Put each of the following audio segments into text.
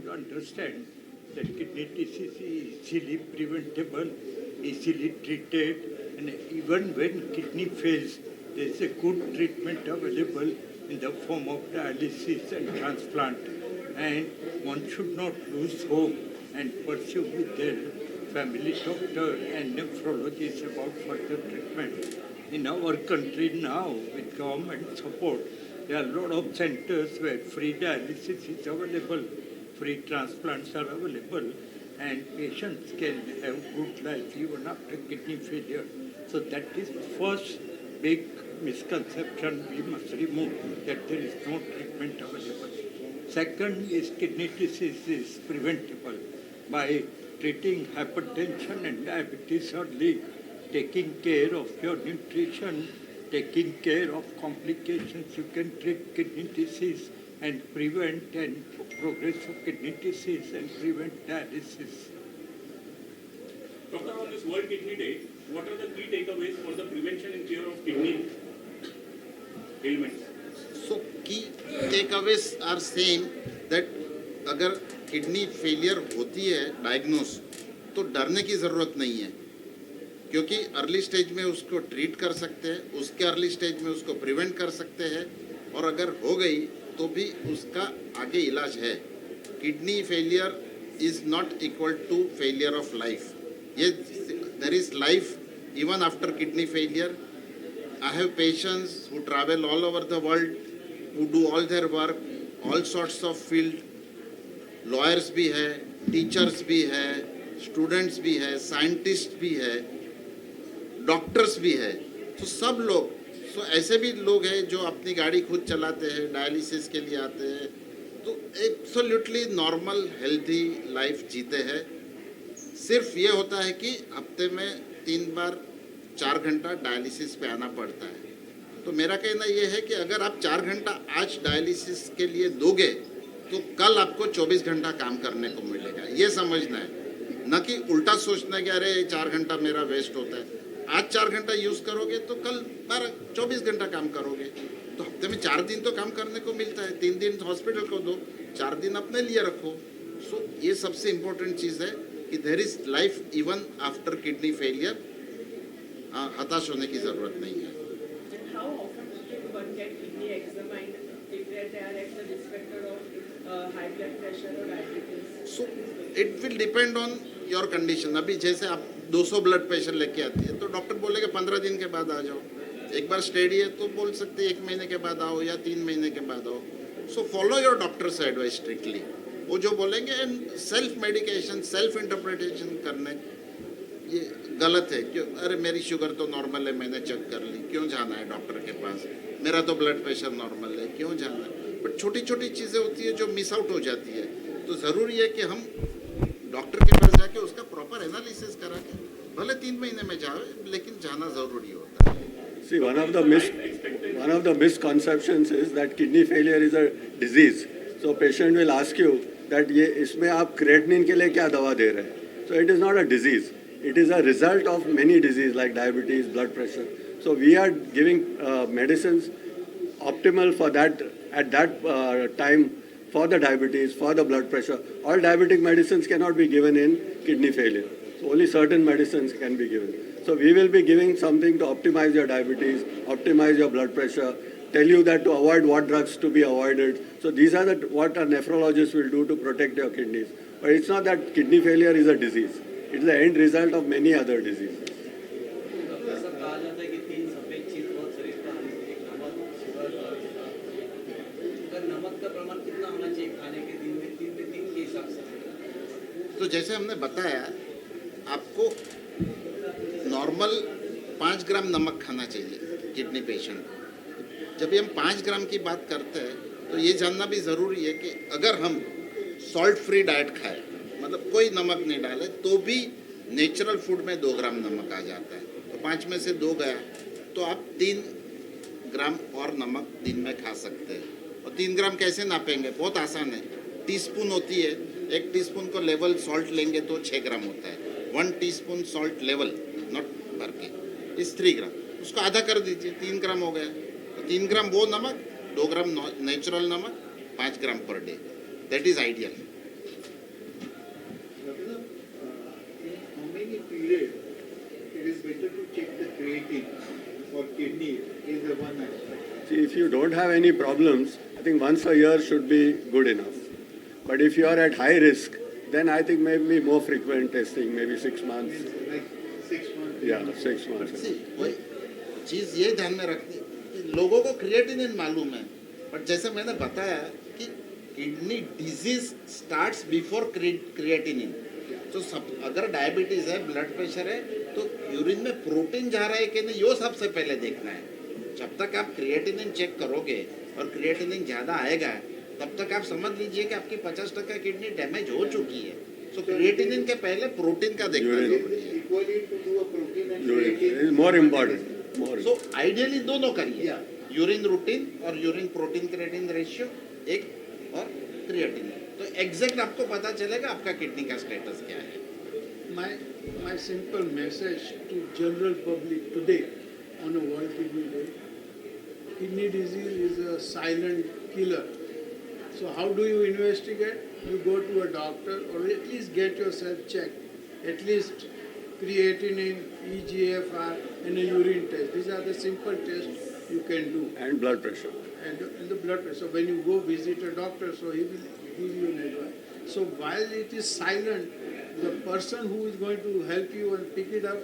should understand that kidney disease is easily preventable, easily treated, and even when kidney fails, there is a good treatment available in the form of dialysis and transplant. And one should not lose hope and pursue with their family doctor and nephrologist about further treatment. In our country now, with government support, there are a lot of centers where free dialysis is available, free transplants are available, and patients can have good life even after kidney failure. So that is the first big misconception we must remove, that there is no treatment available. Second is kidney disease is preventable by treating hypertension and diabetes early, taking care of your nutrition, taking care of complications. You can treat kidney disease and prevent and progress of kidney disease and prevent dialysis. Doctor, on this World Kidney Day, what are the key takeaways for the prevention and cure of kidney ailments? So key takeaways are saying that अगर kidney failure होती है diagnose तो डरने की ज़रूरत नहीं है, क्योंकि अर्ली स्टेज में उसको ट्रीट कर सकते हैं, उसके अर्ली स्टेज में उसको प्रिवेंट कर सकते हैं, और अगर हो गई तो भी उसका आगे इलाज है. Kidney failure is not equal to failure of life. ये there is life even after kidney failure. I have patients who travel all over the world, who do all their work, all sorts of field. Lawyers भी है, teachers भी है, students भी है, scientist भी है, doctors भी है. तो सब लोग, सो ऐसे भी लोग हैं जो अपनी गाड़ी खुद चलाते हैं, डायलिसिस के लिए आते हैं, तो एब्सोल्युटली नॉर्मल हेल्थी लाइफ जीते हैं. सिर्फ ये होता है कि हफ्ते में 3 बार 4 घंटा डायलिसिस पे आना पड़ता है. तो मेरा कहना ये है कि अगर आप 4 घंटा आज डायलिसिस के लिए दोगे तो कल आपको 24 घंटा काम करने को मिलेगा. ये समझना है, न कि उल्टा सोचना कि अरे 4 घंटा मेरा वेस्ट होता है. आज 4 घंटा यूज़ करोगे तो कल 24 घंटा काम करोगे. तो हफ्ते में 4 दिन तो काम करने को मिलता है. 3 दिन हॉस्पिटल को दो, 4 दिन अपने लिए रखो. सो ये सबसे इम्पोर्टेंट चीज़ है कि there is life even after kidney failure. हताश होने की ज़रूरत नहीं है. How often should one get kidney examined if they are at the risk factor of high blood pressure or diabetes? So it will depend on your condition. अभी जैसे आप 200 blood pressure लेके आती है तो डॉक्टर बोलेगा 15 दिन के बाद आ जाओ. एक बार स्टेडी है तो बोल सकते हैं 1 महीने के बाद आओ या 3 महीने के बाद आओ. So follow your doctors advice strictly. वो जो बोलेंगे, and self medication, self interpretation करने ये गलत है. क्यों, अरे मेरी शुगर तो नॉर्मल है, मैंने चेक कर ली, क्यों जाना है डॉक्टर के पास. मेरा तो ब्लड प्रेशर नॉर्मल है, क्यों जाना है. बट छोटी छोटी चीज़ें होती है जो मिस आउट हो जाती है. तो ज़रूरी है कि हम डॉक्टर के पास जाके उसका प्रॉपर एनालिसिस करा के, भले 3 महीने में जाओ, लेकिन जाना ज़रूरी होता है. See, one of the misconceptions is that kidney failure is a disease. So patient will ask you that ये इसमें आप creatinine के लिए क्या दवा दे रहे हैं. So it is not a disease. It is a result of many diseases like diabetes, blood pressure. So we are giving medicines optimal for that at that time for the diabetes, for the blood pressure. All diabetic medicines cannot be given in kidney failure. So only certain medicines can be given. So we will be giving something to optimize your diabetes, optimize your blood pressure, tell you that to avoid what drugs to be avoided. So these are what a nephrologist will do to protect your kidneys. But it's not that kidney failure is a disease. It's the end result of many other diseases. ऐसा कहा जाता है कि 3 सफेद चीज बहुत शरीर का एक नमक, शुगर और अगर नमक का प्रमाण कितना होना चाहिए खाने के दिन में 3 के हिसाब से. तो जैसे हमने बताया, आपको नॉर्मल 5 ग्राम नमक खाना चाहिए किडनी पेशेंट को. जब हम 5 ग्राम की बात करते हैं तो ये जानना भी ज़रूरी है कि अगर हम सॉल्ट फ्री डाइट खाएं, मतलब कोई नमक नहीं डाले, तो भी नेचुरल फूड में 2 ग्राम नमक आ जाता है. तो 5 में से 2 गया तो आप 3 ग्राम और नमक दिन में खा सकते हैं. और 3 ग्राम कैसे नापेंगे, बहुत आसान है. टीस्पून होती है, 1 टीस्पून को लेवल सॉल्ट लेंगे तो 6 ग्राम होता है. 1 टीस्पून सॉल्ट लेवल, नॉट भर के, इस 3 ग्राम. उसको आधा कर दीजिए, 3 ग्राम हो गया. तो 3 ग्राम वो नमक, 2 ग्राम नेचुरल नमक, 5 gram per day. That is ideal. creatine for kidney is the one aspect. See, if you don't have any problems, I think once a year should be good enough. But if you are at high risk, then I think maybe more frequent testing, maybe 6 months. Like 6 months. Yeah, 6 months. See, वही चीज़ ये ध्यान में रखनी कि लोगों को creatinine मालूम है, बट जैसे मैंने बताया कि kidney disease starts before creatinine. तो सब अगर डायबिटीज है, ब्लड प्रेशर है, तो यूरिन में प्रोटीन जा रहा है कि नहीं, यो सबसे पहले देखना है. जब तक आप क्रिएटिनिन चेक करोगे और क्रिएटिनिन ज़्यादा आएगा, तब तक आप समझ लीजिए कि आपकी 50% किडनी डैमेज हो चुकी है. सो क्रिएटिनिन के पहले प्रोटीन का देखना Urine. जरूरी है. Equally to do a protein and Urine creatine. is more important. More. So ideally दोनों करिए, यूरिन रूटीन और यूरिन प्रोटीन क्रिएटिन रेशियो एक और क्रिएटिन. तो एग्जैक्ट आपको पता चलेगा आपका किडनी का स्टेटस क्या है. My simple message to general public today on a World Kidney Day: kidney disease is a silent killer. So how do you investigate? You go to a doctor or at least get yourself checked. At least creatinine, EGFR, and a urine test. These are the simple tests you can do. And blood pressure. And the blood pressure. So when you go visit a doctor, so he will give you an advice. So while it is silent, the person who is going to help you and pick it up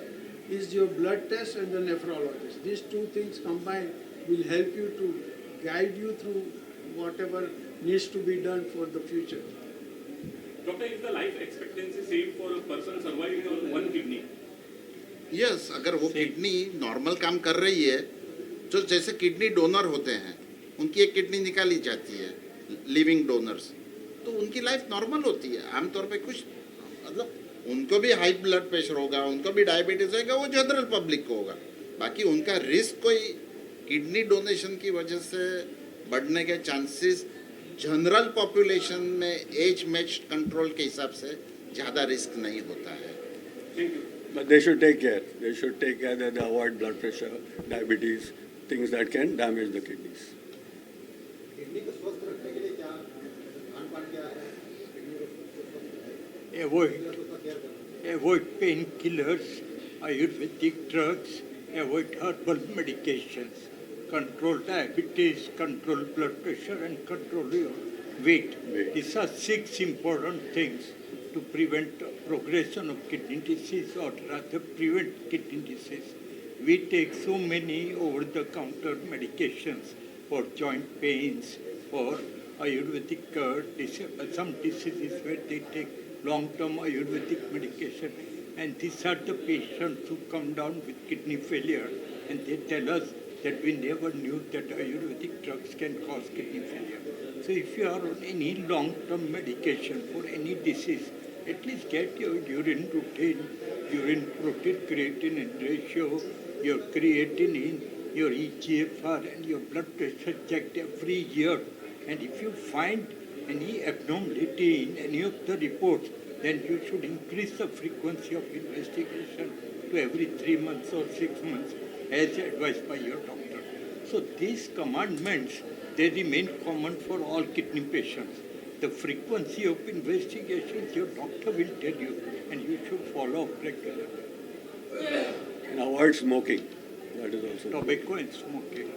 is your blood test and the nephrologist. These two things combined will help you to guide you through whatever needs to be done for the future. Doctor, is the life expectancy same for a person surviving on one kidney? Yes, अगर वो kidney normal काम कर रही है, जो जैसे kidney donor होते हैं, उनकी एक किडनी निकाली जाती है, लिविंग डोनर्स, तो उनकी लाइफ नॉर्मल होती है. आमतौर पे कुछ मतलब उनको भी हाई ब्लड प्रेशर होगा, उनको भी डायबिटीज होगा, वो जनरल पब्लिक को होगा. बाकी उनका रिस्क कोई किडनी डोनेशन की वजह से बढ़ने के चांसेस जनरल पॉपुलेशन में एज मैच कंट्रोल के हिसाब से ज़्यादा रिस्क नहीं होता है. Thank you. But they should take care. They should take care that they avoid blood pressure, diabetes, things that can damage the kidneys. Avoid painkillers, Ayurvedic drugs, avoid herbal medications, control diabetes, control blood pressure, and control your weight. These are 6 important things to prevent progression of kidney disease, or rather prevent kidney disease. We take so many over-the-counter medications for joint pains, for Ayurvedic some diseases where they take long-term Ayurvedic medication. And these are the patients who come down with kidney failure, and they tell us that we never knew that Ayurvedic drugs can cause kidney failure. So if you are on any long-term medication for any disease, at least get your urine routine, urine protein creatinine ratio, your creatinine, your EGFR, and your blood pressure checked every year. And if you find any abnormality in any of the reports, then you should increase the frequency of investigation to every 3 months or 6 months as advised by your doctor. So these commandments, they remain common for all kidney patients. The frequency of investigations your doctor will tell you, and you should follow up regularly. And avoid smoking. That is also. Tobacco and smoking.